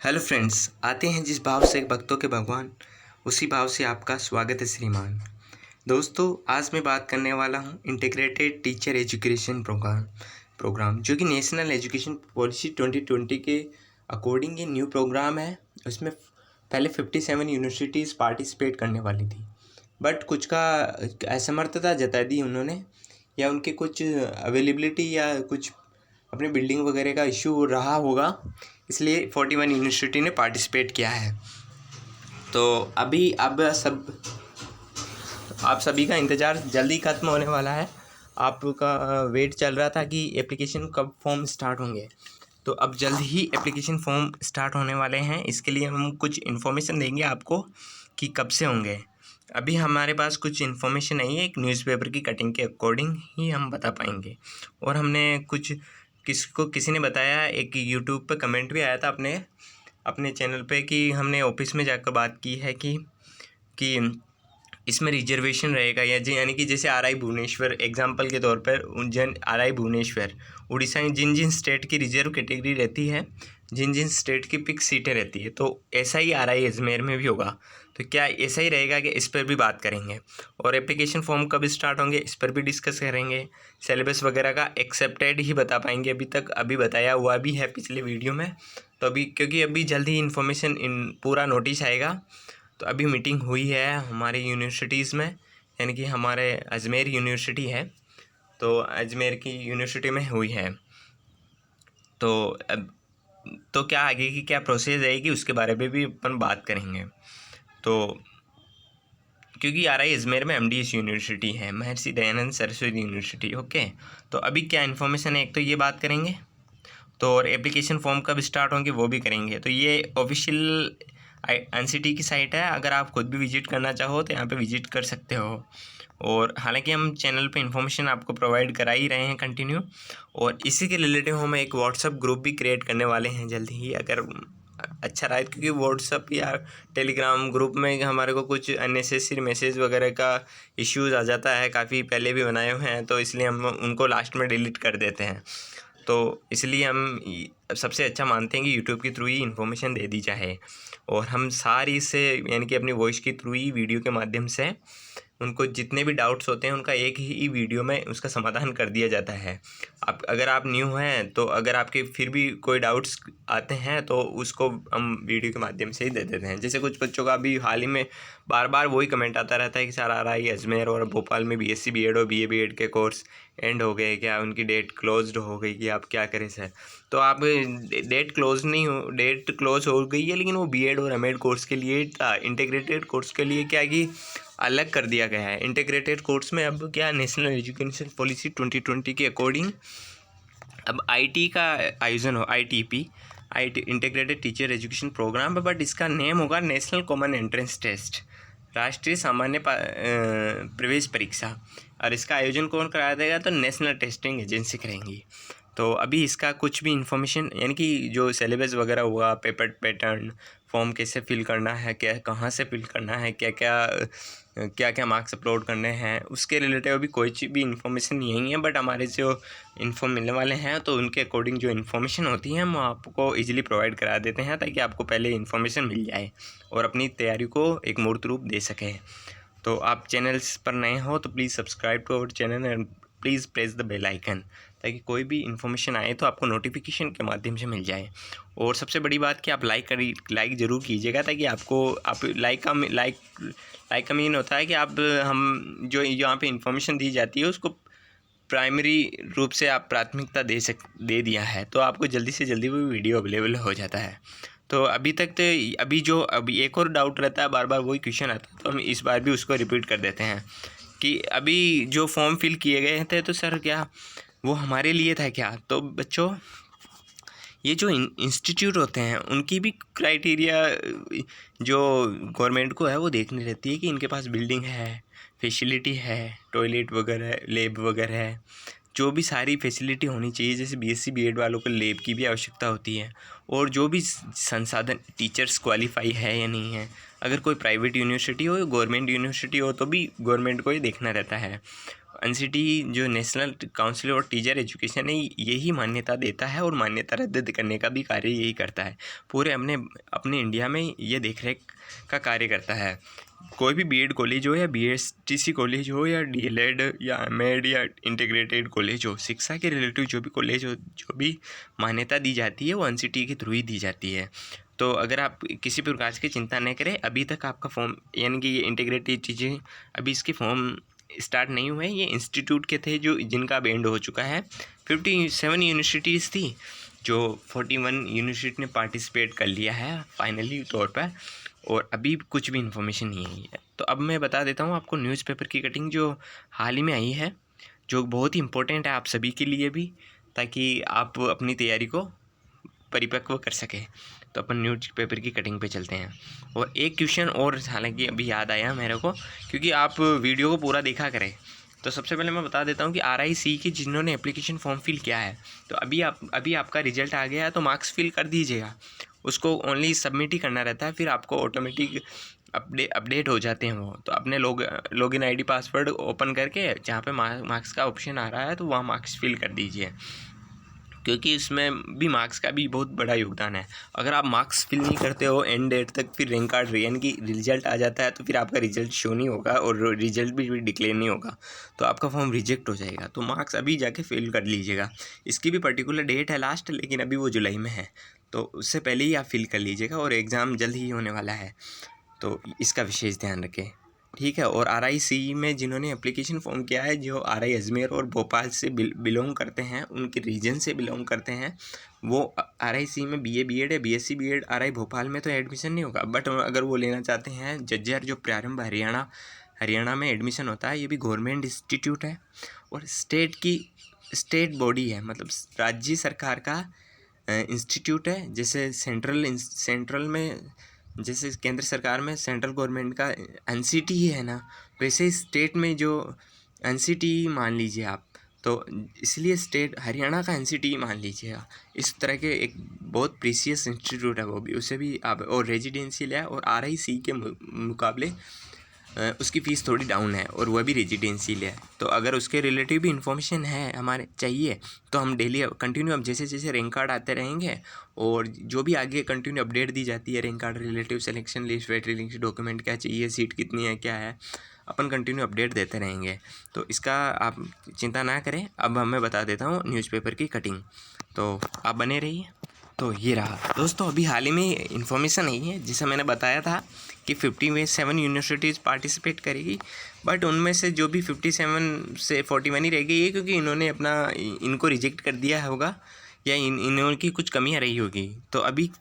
Hello friends, आते हैं जिस भाव से भक्तों के भगवान, उसी भाव से आपका स्वागत है श्रीमान। दोस्तों, आज मैं बात करने वाला हूं इंटीग्रेटेड टीचर एजुकेशन प्रोग्राम जो कि नेशनल एजुकेशन पॉलिसी 2020 के अकॉर्डिंग ये न्यू प्रोग्राम है। उसमें पहले 57 यूनिवर्सिटीज़ पार्टिसिपेट करने वाली थी, बट कुछ का असमर्थता जता दी उन्होंने, या उनके कुछ अवेलेबिलिटी या कुछ अपने बिल्डिंग वगैरह का इशू रहा होगा, इसलिए 41 यूनिवर्सिटी ने पार्टिसिपेट किया है। तो अभी अब आप सभी का इंतज़ार जल्दी ख़त्म होने वाला है। आपका वेट चल रहा था कि एप्लीकेशन कब फॉर्म स्टार्ट होंगे, तो अब जल्द ही एप्लीकेशन फॉर्म स्टार्ट होने वाले हैं। इसके लिए हम कुछ इन्फॉर्मेशन देंगे आपको कि कब से होंगे। अभी हमारे पास कुछ इन्फॉर्मेशन नहीं है, एक न्यूज़पेपर की कटिंग के अकॉर्डिंग ही हम बता पाएंगे। और हमने कुछ किसी ने बताया, एक यूट्यूब पे कमेंट भी आया था अपने चैनल पे, कि हमने ऑफिस में जाकर बात की है कि इसमें रिजर्वेशन रहेगा यानी कि जैसे आरआई भुवनेश्वर एग्जांपल के तौर पर, आरआई भुवनेश्वर उड़ीसा में जिन स्टेट की रिजर्व कैटेगरी रहती है, जिन स्टेट की फिक्स सीटें रहती है, तो ऐसा ही आरआई अजमेर में भी होगा। तो क्या ऐसा ही रहेगा कि इस पर भी बात करेंगे। और एप्लीकेशन फॉर्म कब स्टार्ट होंगे इस पर भी डिस्कस करेंगे। सिलेबस वगैरह का एक्सेप्टेड ही बता पाएंगे, अभी बताया हुआ भी है पिछले वीडियो में। तो अभी क्योंकि अभी जल्दी इन्फॉर्मेशन पूरा नोटिस आएगा, तो अभी मीटिंग हुई है हमारे यूनिवर्सिटीज़ में, यानी कि हमारे अजमेर यूनिवर्सिटी है, तो अजमेर की यूनिवर्सिटी में हुई है। तो क्या आगे की क्या प्रोसेस रहेगी उसके बारे में भी अपन बात करेंगे। तो क्योंकि आरआई अजमेर में एमडीएस यूनिवर्सिटी है, महर्षि दयानंद सरस्वती यूनिवर्सिटी। ओके, तो अभी क्या इन्फॉर्मेशन है एक तो ये बात करेंगे, तो और एप्लीकेशन फॉर्म कब स्टार्ट होंगे वो भी करेंगे। तो ये ऑफिशियल एनसीटी की साइट है, अगर आप खुद भी विजिट करना चाहो तो यहाँ पे विजिट कर सकते हो। और हालांकि हम चैनल पे इन्फॉर्मेशन आपको प्रोवाइड करा ही रहे हैं कंटिन्यू, और इसी के रिलेटिव हम एक व्हाट्सअप ग्रुप भी क्रिएट करने वाले हैं जल्द ही, अगर अच्छा रहा। क्योंकि व्हाट्सअप या टेलीग्राम ग्रुप में हमारे को कुछ अननेसेसरी मैसेज वगैरह का इश्यूज़ आ जाता है, काफ़ी पहले भी बनाए हुए हैं, तो इसलिए हम उनको लास्ट में डिलीट कर देते हैं। तो इसलिए हम सबसे अच्छा मानते हैं कि यूट्यूब के थ्रू ही इन्फॉर्मेशन दे दी जाए, और हम सारी से यानी कि अपनी वॉइस के थ्रू ही वीडियो के माध्यम से उनको जितने भी डाउट्स होते हैं उनका एक ही वीडियो में उसका समाधान कर दिया जाता है। अगर आप न्यू हैं तो अगर आपके फिर भी कोई डाउट्स आते हैं तो उसको हम वीडियो के माध्यम से ही दे देते हैं। जैसे कुछ बच्चों का अभी हाल ही में बार बार वही कमेंट आता रहता है कि सर आरआई अजमेर और भोपाल में बीएससी बीएड और बीए बीएड के कोर्स एंड हो गए क्या, उनकी डेट क्लोज्ड हो गई कि आप क्या करें सर। तो आप डेट क्लोज हो गई है, लेकिन वो बीएड और एमएड कोर्स के लिए था। इंटीग्रेटेड कोर्स के लिए क्या कि अलग कर दिया गया है। इंटीग्रेटेड कोर्स में अब क्या, नेशनल एजुकेशन पॉलिसी 2020 के अकॉर्डिंग अब आईटी का आयोजन हो, ITP integrated teacher education programme, but इसका नेम होगा नेशनल कॉमन एंट्रेंस टेस्ट, राष्ट्रीय सामान्य प्रवेश परीक्षा। और इसका आयोजन कौन करा देगा, तो नेशनल टेस्टिंग एजेंसी करेंगी। तो अभी इसका कुछ भी इन्फॉर्मेशन यानी कि जो सिलेबस वगैरह हुआ, पेपर पैटर्न, फॉर्म कैसे फिल करना है, क्या कहाँ से फिल करना है, क्या क्या मार्क्स अपलोड करने हैं, उसके रिलेटेड अभी कोई चीज़ भी इन्फॉर्मेशन नहीं है। बट हमारे जो इन्फॉर्म मिलने वाले हैं तो उनके अकॉर्डिंग जो इन्फॉर्मेशन होती है हम आपको इजीली प्रोवाइड करा देते हैं, ताकि आपको पहले इन्फॉर्मेशन मिल जाए और अपनी तैयारी को एक मूर्त रूप दे सकें। तो आप चैनल्स पर नए हो तो please subscribe to our channel and please press the bell icon, ताकि कोई भी इन्फॉर्मेशन आए तो आपको नोटिफिकेशन के माध्यम से मिल जाए। और सबसे बड़ी बात कि आप लाइक ज़रूर कीजिएगा, ताकि आप लाइक का मीन होता है कि हम जो यहाँ पे इन्फॉर्मेशन दी जाती है उसको प्राइमरी रूप से आप प्राथमिकता दे दिया है, तो आपको जल्दी से जल्दी वो वीडियो अवेलेबल हो जाता है। तो अभी एक और डाउट रहता है, बार बार वही क्वेश्चन आता है, तो हम इस बार भी उसको रिपीट कर देते हैं कि अभी जो फॉर्म फिल किए गए थे तो सर क्या वो हमारे लिए था क्या। तो बच्चों, ये जो इंस्टीट्यूट होते हैं उनकी भी क्राइटेरिया जो गवर्नमेंट को है वो देखनी रहती है कि इनके पास बिल्डिंग है, फैसिलिटी है, टॉयलेट वगैरह, लैब वगैरह है, जो भी सारी फैसिलिटी होनी चाहिए। जैसे बीएससी बीएड वालों को लैब की भी आवश्यकता होती है, और जो भी संसाधन, टीचर्स क्वालिफाई है या नहीं है। अगर कोई प्राइवेट यूनिवर्सिटी हो या गवर्नमेंट यूनिवर्सिटी हो तो भी गवर्नमेंट को ही देखना रहता है। एनसीटी जो national council of teacher education है यही मान्यता देता है और मान्यता रद्द करने का भी कार्य यही करता है। पूरे अपने इंडिया में ये देखरेख का कार्य करता है। कोई भी बीएड कॉलेज हो या बीएसटीसी कॉलेज हो या डीएलएड या एमएड या इंटीग्रेटेड कॉलेज हो, शिक्षा के रिलेटिव जो भी कॉलेज हो, जो भी मान्यता दी जाती है वो एनसीटी के थ्रू ही दी जाती है। तो अगर आप किसी प्रकार की चिंता न करें, अभी तक आपका फॉर्म यानी कि ये इंटीग्रेटेड चीज़ें अभी इसके फॉर्म स्टार्ट नहीं हुए। ये इंस्टीट्यूट के थे जो जिनका अब एंड हो चुका है। 57 यूनिवर्सिटीज़ थी जो 41 यूनिवर्सिटी ने पार्टिसिपेट कर लिया है फाइनली तौर पर, और अभी कुछ भी इन्फॉर्मेशन नहीं आई है। तो अब मैं बता देता हूँ आपको न्यूज़पेपर की कटिंग जो हाल ही में आई है, जो बहुत ही इम्पोर्टेंट है आप सभी के लिए भी, ताकि आप अपनी तैयारी को परिपक्व कर सके। तो अपन न्यूज़पेपर की कटिंग पे चलते हैं। और एक क्वेश्चन और हालांकि अभी याद आया मेरे को, क्योंकि आप वीडियो को पूरा देखा करें। तो सबसे पहले मैं बता देता हूँ कि RIC की जिन्होंने एप्लीकेशन फॉर्म फिल किया है, तो अभी आपका रिजल्ट आ गया है, तो मार्क्स फिल कर दीजिएगा। उसको ओनली सबमिट ही करना रहता है, फिर आपको ऑटोमेटिक अपडेट हो जाते हैं वो। तो अपने लॉगिन ID पासवर्ड ओपन करके जहाँ पे मार्क्स का ऑप्शन आ रहा है तो वहाँ मार्क्स फिल कर दीजिए, क्योंकि इसमें भी मार्क्स का भी बहुत बड़ा योगदान है। अगर आप मार्क्स फिल नहीं करते हो एंड डेट तक, फिर रैंक कार्ड यानी कि रिजल्ट आ जाता है, तो फिर आपका रिजल्ट शो नहीं होगा और रिजल्ट भी डिक्लेयर नहीं होगा, तो आपका फॉर्म रिजेक्ट हो जाएगा। तो मार्क्स अभी जाके फिल कर लीजिएगा। इसकी भी पर्टिकुलर डेट है लास्ट, लेकिन अभी वो जुलाई में है, तो उससे पहले ही आप फिल कर लीजिएगा। और एग्ज़ाम जल्द ही होने वाला है, तो इसका विशेष ध्यान रखें, ठीक है। और RIC में जिन्होंने एप्लीकेशन फॉर्म किया है, जो RI अजमेर और भोपाल से बिलोंग करते हैं, उनके रीजन से बिलोंग करते हैं, वो RIC में BA BEd या BSc BEd RI भोपाल में तो एडमिशन नहीं होगा। बट अगर वो लेना चाहते हैं जज्जर, जो प्रारंभ हरियाणा में एडमिशन होता है, ये भी गवर्नमेंट इंस्टीट्यूट है और स्टेट बॉडी है, मतलब राज्य सरकार का इंस्टीट्यूट है। जैसे सेंट्रल में, जैसे केंद्र सरकार में सेंट्रल गवर्नमेंट का NCT ही है ना, वैसे स्टेट में जो NCT मान लीजिए आप, तो इसलिए स्टेट हरियाणा का NCT मान लीजिएगा। इस तरह के एक बहुत प्रीसियस इंस्टीट्यूट है वो भी, उसे भी आप, और रेजिडेंशियल है। और RIC के मुकाबले उसकी फ़ीस थोड़ी डाउन है और वह भी रेजिडेंशियल है। तो अगर उसके रिलेटिव भी इन्फॉर्मेशन है हमारे चाहिए, तो हम डेली कंटिन्यू, अब जैसे जैसे रैंक कार्ड आते रहेंगे और जो भी आगे कंटिन्यू अपडेट दी जाती है, rank card relative, selection list, वेटरी लिस्ट, डॉक्यूमेंट क्या चाहिए, सीट कितनी है, क्या है, अपन कंटिन्यू अपडेट देते रहेंगे। तो इसका आप चिंता ना करें। अब मैं बता देता हूँ न्यूज़पेपर की कटिंग, तो आप बने रहिए। तो ये रहा दोस्तों, अभी हाल ही में इन्फॉर्मेशन आई है, जिसे मैंने बताया था कि 57 यूनिवर्सिटीज़ पार्टिसिपेट करेगी, बट उनमें से जो भी 57 से 41 ही रह गई है, क्योंकि इन्होंने इनको रिजेक्ट कर दिया होगा या इनकी कुछ कमियां रही होगी। तो अभी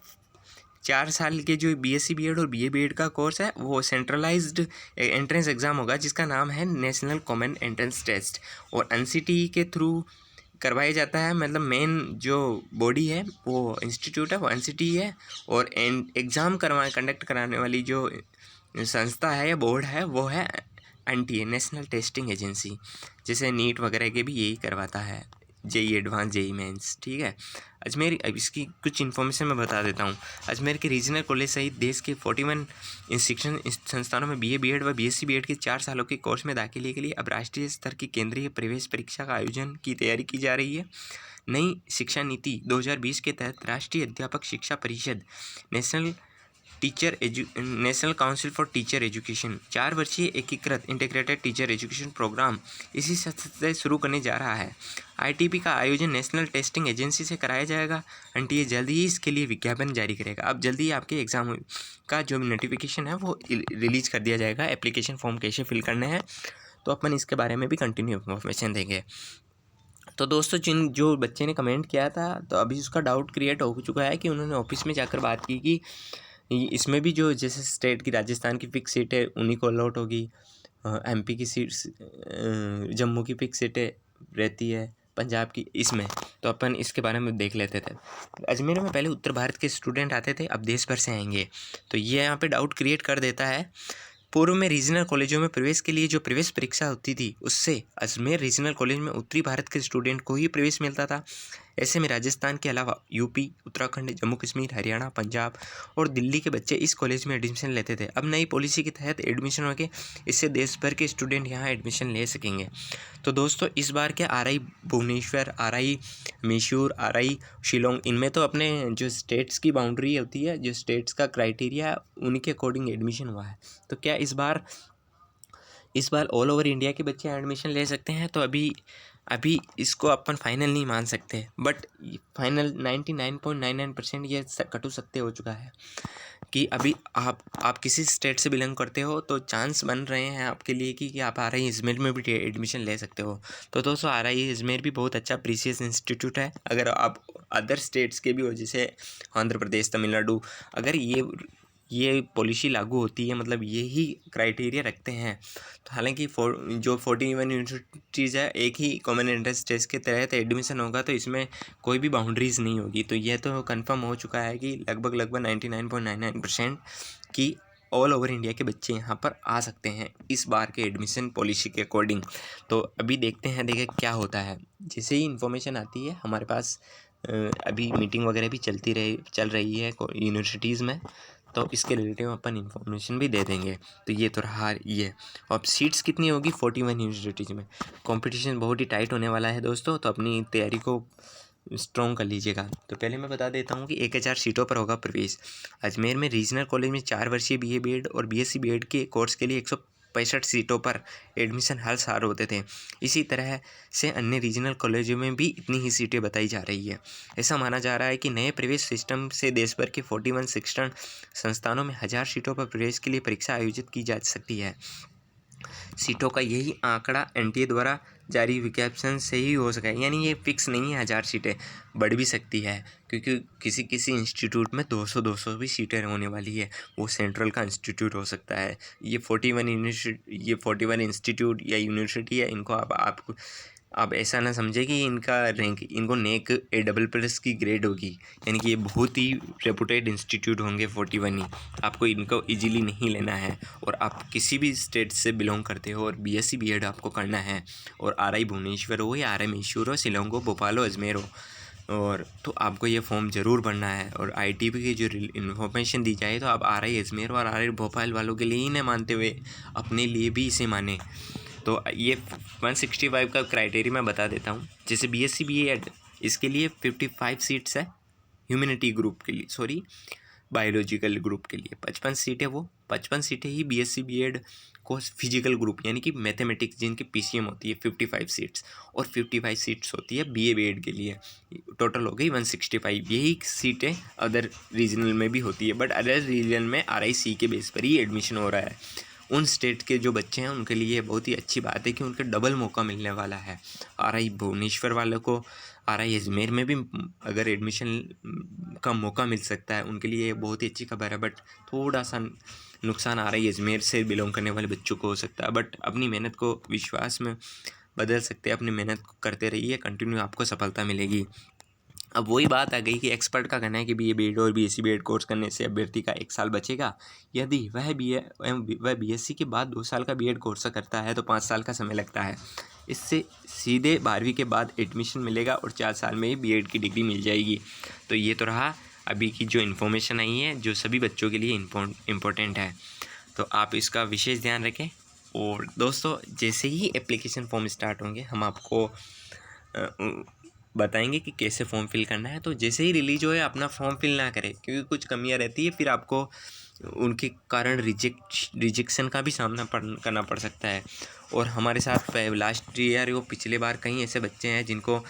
4 साल के जो BSc BEd और BA BEd का कोर्स है, वो सेंट्रलाइज्ड एंट्रेंस एग्ज़ाम होगा, जिसका नाम है नेशनल कॉमन एंट्रेंस टेस्ट, और NCT के थ्रू करवाया जाता है। मतलब मेन जो बॉडी है, वो इंस्टीट्यूट है, वो NCT है, और एग्ज़ाम कंडक्ट कराने वाली जो संस्था है या बोर्ड है, वो है NTA, नेशनल टेस्टिंग एजेंसी। जैसे नीट वगैरह के भी यही करवाता है, JEE एडवांस, JEE मेंस, ठीक है। अजमेर, अब इसकी कुछ इन्फॉर्मेशन मैं बता देता हूँ। अजमेर के रीजनल कॉलेज सहित देश के 41 शिक्षण संस्थानों में BA BEd व BSc BEd के 4 सालों के कोर्स में दाखिले के लिए अब राष्ट्रीय स्तर की केंद्रीय प्रवेश परीक्षा का आयोजन की तैयारी की जा रही है। नई शिक्षा नीति 2020 के तहत राष्ट्रीय अध्यापक शिक्षा परिषद, national council for teacher education 4 वर्षीय एकीकृत इंटीग्रेटेड टीचर एजुकेशन प्रोग्राम इसी सत्र से शुरू करने जा रहा है। ITP का आयोजन नेशनल टेस्टिंग एजेंसी से कराया जाएगा। NTA जल्द ही इसके लिए विज्ञापन जारी करेगा। अब जल्दी आपके एग्ज़ाम का जो नोटिफिकेशन है वो रिलीज कर दिया जाएगा, एप्लीकेशन फॉर्म कैसे फिल करने हैं, तो अपन इसके बारे में भी कंटिन्यू इन्फॉर्मेशन देंगे। तो दोस्तों, जो बच्चे ने कमेंट किया था, तो अभी उसका डाउट क्रिएट हो चुका है कि उन्होंने ऑफिस में जाकर बात की कि इसमें भी जो जैसे स्टेट की, राजस्थान की फिक्स सीट है उन्हीं को अलॉट होगी, MP की सीट्स, जम्मू की फिक्स सीटें रहती है, पंजाब की, इसमें तो अपन इसके बारे में देख लेते थे। अजमेर में पहले उत्तर भारत के स्टूडेंट आते थे, अब देश भर से आएंगे, तो ये यहाँ पे डाउट क्रिएट कर देता है। पूर्व में रीजनल कॉलेजों में प्रवेश के लिए जो प्रवेश परीक्षा होती थी, उससे अजमेर रीजनल कॉलेज में उत्तरी भारत के स्टूडेंट को ही प्रवेश मिलता था। ऐसे में राजस्थान के अलावा यूपी, उत्तराखंड, जम्मू कश्मीर, हरियाणा, पंजाब और दिल्ली के बच्चे इस कॉलेज में एडमिशन लेते थे। अब नई पॉलिसी के तहत एडमिशन होके इससे देश भर के स्टूडेंट यहाँ एडमिशन ले सकेंगे। तो दोस्तों इस बार के RI Bhubaneswar, RI Mysore, RI Shillong, इनमें तो अपने जो स्टेट्स की बाउंड्री होती है, जो स्टेट्स का क्राइटेरिया है, उनके अकॉर्डिंग एडमिशन हुआ है। तो क्या इस बार ऑल ओवर इंडिया के बच्चे एडमिशन ले सकते हैं? तो अभी इसको अपन फाइनल नहीं मान सकते, बट फाइनल 99.99% ये कटु सत्य हो चुका है कि अभी आप किसी स्टेट से बिलोंग करते हो तो चांस बन रहे हैं आपके लिए कि आप RI अजमेर में भी एडमिशन ले सकते हो। तो दोस्तों RI अजमेर भी बहुत अच्छा प्रीशियस इंस्टीट्यूट है। अगर आप अदर स्टेट्स के भी हो, जैसे आंध्र प्रदेश, तमिलनाडु, अगर ये पॉलिसी लागू होती है, मतलब यही क्राइटेरिया रखते हैं, तो हालांकि जो 41 यूनिवर्सिटीज़ है, एक ही कॉमन एंट्रेंस टेस्ट के तहत एडमिशन होगा, तो इसमें कोई भी बाउंड्रीज़ नहीं होगी। तो यह तो कंफर्म हो चुका है कि लगभग 99.99% की ऑल ओवर इंडिया के बच्चे यहाँ पर आ सकते हैं इस बार के एडमिशन पॉलिसी के अकॉर्डिंग। तो अभी देखते हैं क्या होता है। जैसे ही इन्फॉर्मेशन आती है हमारे पास, अभी मीटिंग वगैरह भी चल रही है यूनिवर्सिटीज़ में, तो इसके रिलेटिव अपन इन्फॉर्मेशन भी दे देंगे। तो ये तो रहा ये। अब सीट्स कितनी होगी 41 यूनिवर्सिटीज़ में? कंपटीशन बहुत ही टाइट होने वाला है दोस्तों, तो अपनी तैयारी को स्ट्रॉन्ग कर लीजिएगा। तो पहले मैं बता देता हूँ कि 1000 सीटों पर होगा प्रवेश। अजमेर में रीजनल कॉलेज में 4 वर्षीय BA BEd और BSc BEd के कोर्स के लिए 165 सीटों पर एडमिशन हर साल होते थे। इसी तरह से अन्य रीजनल कॉलेजों में भी इतनी ही सीटें बताई जा रही है। ऐसा माना जा रहा है कि नए प्रवेश सिस्टम से देश भर के 41 शिक्षण संस्थानों में 1000 सीटों पर प्रवेश के लिए परीक्षा आयोजित की जा सकती है। सीटों का यही आंकड़ा NTA द्वारा जारी विज्ञापन से ही हो सका है, यानी ये फिक्स नहीं है। 1000 सीटें बढ़ भी सकती है, क्योंकि किसी इंस्टीट्यूट में 200 भी सीटें होने वाली है। वो सेंट्रल का इंस्टीट्यूट हो सकता है। ये 41 इंस्टीट्यूट या यूनिवर्सिटी है, इनको आप ऐसा ना समझे कि इनका रैंक, इनको नेक A++ की ग्रेड होगी, यानी कि ये बहुत ही रेपुटेड इंस्टीट्यूट होंगे 41 ही। आपको इनको इजीली नहीं लेना है। और आप किसी भी स्टेट से बिलोंग करते हो और BSc BEd आपको करना है, और RI भुवनेश्वर हो या RI मैसूर हो, शिलोंग हो, भोपाल हो, अजमेर हो, और तो आपको ये फॉर्म ज़रूर भरना है। और ITP की जो इन्फॉर्मेशन दी जाए, तो आप RI अजमेर और RI भोपाल वालों के लिए ही न मानते हुए अपने लिए भी इसे माने। तो ये 165 का क्राइटेरिया मैं बता देता हूँ। जैसे BSc BEd, इसके लिए 55 सीट्स है ह्यूमैनिटी ग्रुप के लिए, सॉरी बायोलॉजिकल ग्रुप के लिए 55 सीटें, वो 55 सीटें ही BSc BEd को फिजिकल ग्रुप यानी कि मैथमेटिक्स जिनकी PCM होती है 55 सीट्स, और 55 सीट्स होती है BA BEd के लिए। टोटल हो गई 165। यही सीटें अदर रीजनल में भी होती है, बट अदर रीजन में RIC के बेस पर ही एडमिशन हो रहा है। उन स्टेट के जो बच्चे हैं उनके लिए बहुत ही अच्छी बात है कि उनके डबल मौका मिलने वाला है। RI भुवनेश्वर वालों को RI अजमेर में भी अगर एडमिशन का मौका मिल सकता है, उनके लिए बहुत ही अच्छी खबर है। बट थोड़ा सा नुकसान RI अजमेर से बिलोंग करने वाले बच्चों को हो सकता है, बट अपनी मेहनत को विश्वास में बदल सकते हैं। अपनी मेहनत करते रहिए, कंटिन्यू आपको सफलता मिलेगी। अब वही बात आ गई कि एक्सपर्ट का कहना है कि BA BEd और BSc BEd कोर्स करने से अभ्यर्थी का 1 साल बचेगा। यदि वह BSc के बाद 2 साल का BEd कोर्स करता है तो 5 साल का समय लगता है। इससे सीधे 12वीं के बाद एडमिशन मिलेगा और 4 साल में ही BEd की डिग्री मिल जाएगी। तो ये तो रहा अभी की जो इन्फॉर्मेशन आई है, जो सभी बच्चों के लिए इम्पोर्टेंट है। तो आप इसका विशेष ध्यान रखें। और दोस्तों जैसे ही एप्लीकेशन फॉर्म स्टार्ट होंगे, हम आपको बताएंगे कि कैसे फॉर्म फिल करना है। तो जैसे ही रिलीज होए अपना फॉर्म फिल ना करें, क्योंकि कुछ कमियां रहती है, फिर आपको उनके कारण रिजेक्शन का भी सामना करना पड़ सकता है। और हमारे साथ लास्ट ईयर वो पिछले बार कई ऐसे बच्चे हैं जिनको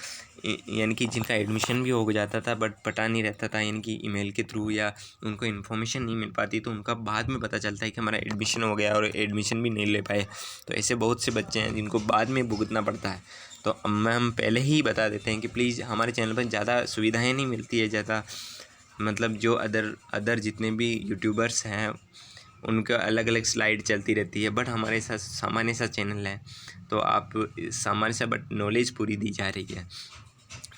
यानी कि जिनका एडमिशन भी हो जाता था बट पता नहीं रहता था, यानी कि ईमेल के थ्रू या उनको इन्फॉर्मेशन नहीं मिल पाती, तो उनका बाद में पता चलता है कि हमारा एडमिशन हो गया और एडमिशन भी नहीं ले पाए। तो ऐसे बहुत से बच्चे हैं जिनको बाद में भुगतना पड़ता है। तो हम पहले ही बता देते हैं कि प्लीज़ हमारे चैनल पर ज़्यादा सुविधाएं नहीं मिलती है, ज़्यादा मतलब जो अदर जितने भी यूट्यूबर्स हैं उनका अलग अलग स्लाइड चलती रहती है, बट हमारे साथ सामान्य सा चैनल है, तो आप सामान्य सा बट नॉलेज पूरी दी जा रही है।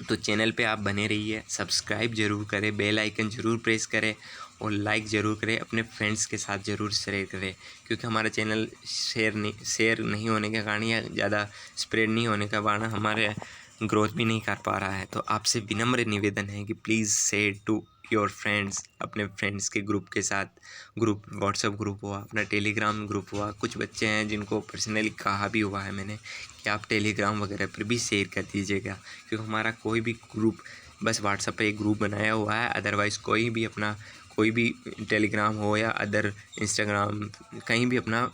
तो चैनल पे आप बने रहिए, सब्सक्राइब ज़रूर करें, बेल आइकन ज़रूर प्रेस करें और लाइक ज़रूर करें, अपने फ्रेंड्स के साथ ज़रूर शेयर करें, क्योंकि हमारा चैनल शेयर नहीं होने के कारण या ज़्यादा स्प्रेड नहीं होने का कारण हमारे ग्रोथ भी नहीं कर पा रहा है। तो आपसे विनम्र निवेदन है कि प्लीज़ से टू योर फ्रेंड्स, अपने फ्रेंड्स के ग्रुप के साथ, ग्रुप व्हाट्सएप ग्रुप हुआ, अपना टेलीग्राम ग्रुप हुआ। कुछ बच्चे हैं जिनको पर्सनली कहा भी हुआ है मैंने कि आप टेलीग्राम वगैरह पर भी शेयर कर दीजिएगा, क्योंकि हमारा कोई भी ग्रुप बस व्हाट्सएप पे एक ग्रुप बनाया हुआ है, अदरवाइज़ कोई भी अपना कोई भी टेलीग्राम हो या अदर इंस्टाग्राम कहीं भी अपना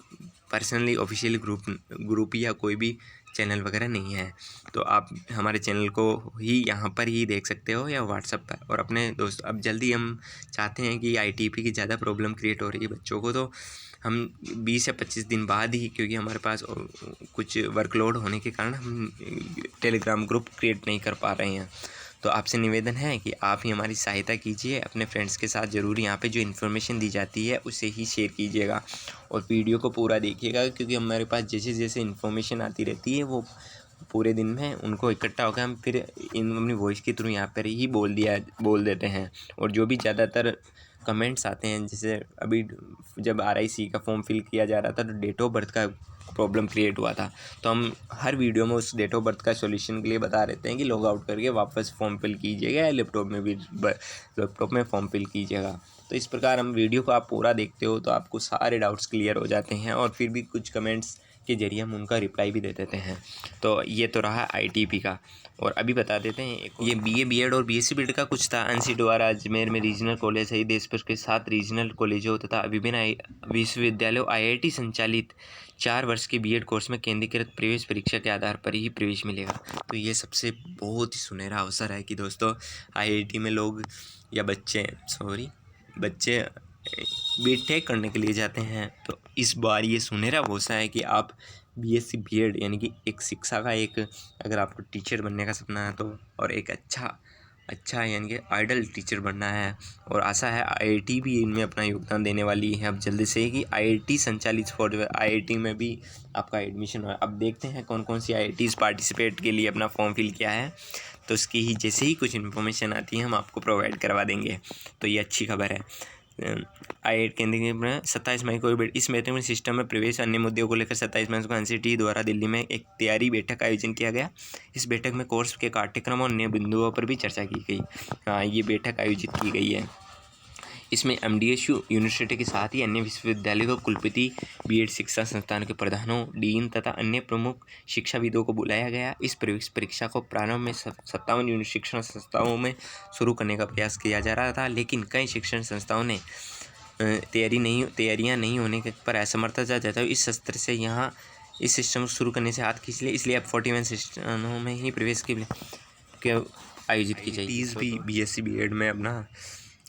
पर्सनली ऑफिशियल ग्रुप या कोई भी चैनल वगैरह नहीं है। तो आप हमारे चैनल को ही यहाँ पर ही देख सकते हो या व्हाट्सएप पर। और अपने दोस्त, अब जल्दी हम चाहते हैं कि आईटीपी की ज़्यादा प्रॉब्लम क्रिएट हो रही है बच्चों को, तो हम 20 या 25 दिन बाद ही, क्योंकि हमारे पास कुछ वर्कलोड होने के कारण हम टेलीग्राम ग्रुप क्रिएट नहीं कर पा रहे हैं। तो आपसे निवेदन है कि आप ही हमारी सहायता कीजिए, अपने फ्रेंड्स के साथ ज़रूर यहाँ पे जो इन्फॉर्मेशन दी जाती है उसे ही शेयर कीजिएगा और वीडियो को पूरा देखिएगा, क्योंकि हमारे पास जैसे जैसे इन्फॉर्मेशन आती रहती है वो पूरे दिन में उनको इकट्ठा होकर हम फिर इन अपनी वॉइस के थ्रू यहाँ पर ही बोल देते हैं। और जो भी ज़्यादातर कमेंट्स आते हैं, जैसे अभी जब RIC का फॉर्म फिल किया जा रहा था तो डेट ऑफ बर्थ का प्रॉब्लम क्रिएट हुआ था, तो हम हर वीडियो में उस डेट ऑफ बर्थ का सॉल्यूशन के लिए बता रहते हैं कि लॉग आउट करके वापस फॉर्म फिल कीजिएगा या लैपटॉप में फॉर्म फिल कीजिएगा। तो इस प्रकार हम वीडियो को आप पूरा देखते हो तो आपको सारे डाउट्स क्लियर हो जाते हैं और फिर भी कुछ कमेंट्स के जरिए हम उनका रिप्लाई भी दे देते हैं। तो ये तो रहा ITP का। और अभी बता देते हैं ये BA BEd और BSc BEd का कुछ था। ANSI द्वारा अजमेर में रीजनल कॉलेज है, देश भर के 7 रीजनल कॉलेजों तथा विभिन्न विश्वविद्यालयों IIT संचालित 4 वर्ष के BEd कोर्स में केंद्रीकृत प्रवेश परीक्षा के आधार पर ही प्रवेश मिलेगा। तो ये सबसे बहुत ही सुनहरा अवसर है कि दोस्तों IIT में लोग या बच्चे बीटेक करने के लिए जाते हैं। तो इस बार ये सुनहरा अवसर है कि आप BSc BEd यानी कि एक शिक्षा का एक, अगर आपको टीचर बनने का सपना है तो, और एक अच्छा यानी कि आइडल टीचर बनना है, और आशा है IIT भी इनमें अपना योगदान देने वाली है अब जल्दी से ही कि IIT संचालित IIT में भी आपका एडमिशन हो। अब देखते हैं कौन कौन सी IITs पार्टिसिपेट के लिए अपना फॉर्म फिल किया है, तो उसकी ही जैसे ही कुछ इन्फॉर्मेशन आती है हम आपको प्रोवाइड करवा देंगे। तो ये अच्छी खबर है। IIT केंद्रीय में 27 मई को इस बैठक में सिस्टम में प्रवेश अन्य मुद्दों को लेकर 27 मई को NCT द्वारा दिल्ली में एक तैयारी बैठक का आयोजन किया गया। इस बैठक में कोर्स के पाठ्यक्रम और अन्य बिंदुओं पर भी चर्चा की गई। ये बैठक आयोजित की गई है। इसमें MDSU यूनिवर्सिटी के साथ ही अन्य विश्वविद्यालयों के कुलपति, BEd शिक्षा संस्थानों के प्रधानों, डीन तथा अन्य प्रमुख शिक्षाविदों को बुलाया गया। इस प्रवेश परीक्षा को प्रारंभ में 57 शिक्षण संस्थाओं में शुरू करने का प्रयास किया जा रहा था, लेकिन कई शिक्षण संस्थाओं ने तैयारियां नहीं होने पर असमर्थता जताई। तो इस सत्र से यहाँ इस सिस्टम को शुरू करने से हाथ खींच लिया, इसलिए अब 41 सिस्टमों में ही प्रवेश के आयोजित की जाएगी। भी BSc BEd में अपना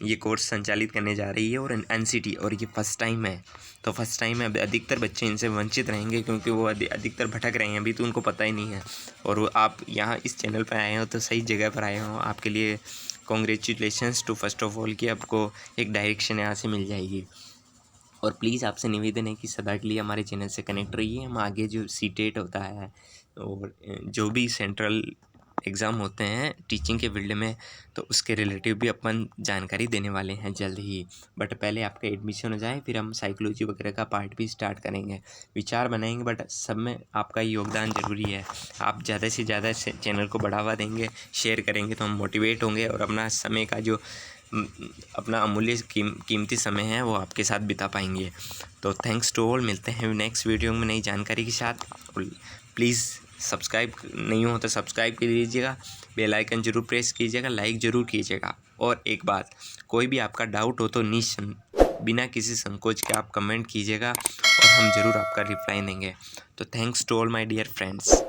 ये कोर्स संचालित करने जा रही है और NCT, और ये फर्स्ट टाइम है। तो फर्स्ट टाइम है, अधिकतर बच्चे इनसे वंचित रहेंगे क्योंकि वो अधिकतर भटक रहे हैं अभी, तो उनको पता ही नहीं है। और वो आप यहाँ इस चैनल पर आए हो तो सही जगह पर आए हो। आपके लिए congratulations to first of all कि आपको एक डायरेक्शन यहाँ से मिल जाएगी। और प्लीज़ आपसे निवेदन है कि सदा के लिए हमारे चैनल से कनेक्ट रहिए। हम आगे जो CTET होता है और जो भी सेंट्रल एग्ज़ाम होते हैं टीचिंग के फील्ड में, तो उसके रिलेटिव भी अपन जानकारी देने वाले हैं जल्द ही। बट पहले आपका एडमिशन हो जाए, फिर हम साइकोलॉजी वगैरह का पार्ट भी स्टार्ट करेंगे, विचार बनाएंगे। बट सब में आपका योगदान ज़रूरी है। आप ज़्यादा से ज़्यादा चैनल को बढ़ावा देंगे, शेयर करेंगे तो हम मोटिवेट होंगे और अपना समय का जो अपना अमूल्य कीमती समय है वो आपके साथ बिता पाएंगे। तो थैंक्स टू ऑल, मिलते हैं नेक्स्ट वीडियो में नई जानकारी के साथ। प्लीज़ सब्सक्राइब नहीं हो तो सब्सक्राइब कर लीजिएगा, बेल आइकन जरूर प्रेस कीजिएगा, लाइक ज़रूर कीजिएगा। और एक बात, कोई भी आपका डाउट हो तो बिना किसी संकोच के आप कमेंट कीजिएगा और हम ज़रूर आपका रिप्लाई देंगे। तो thanks to all my dear friends.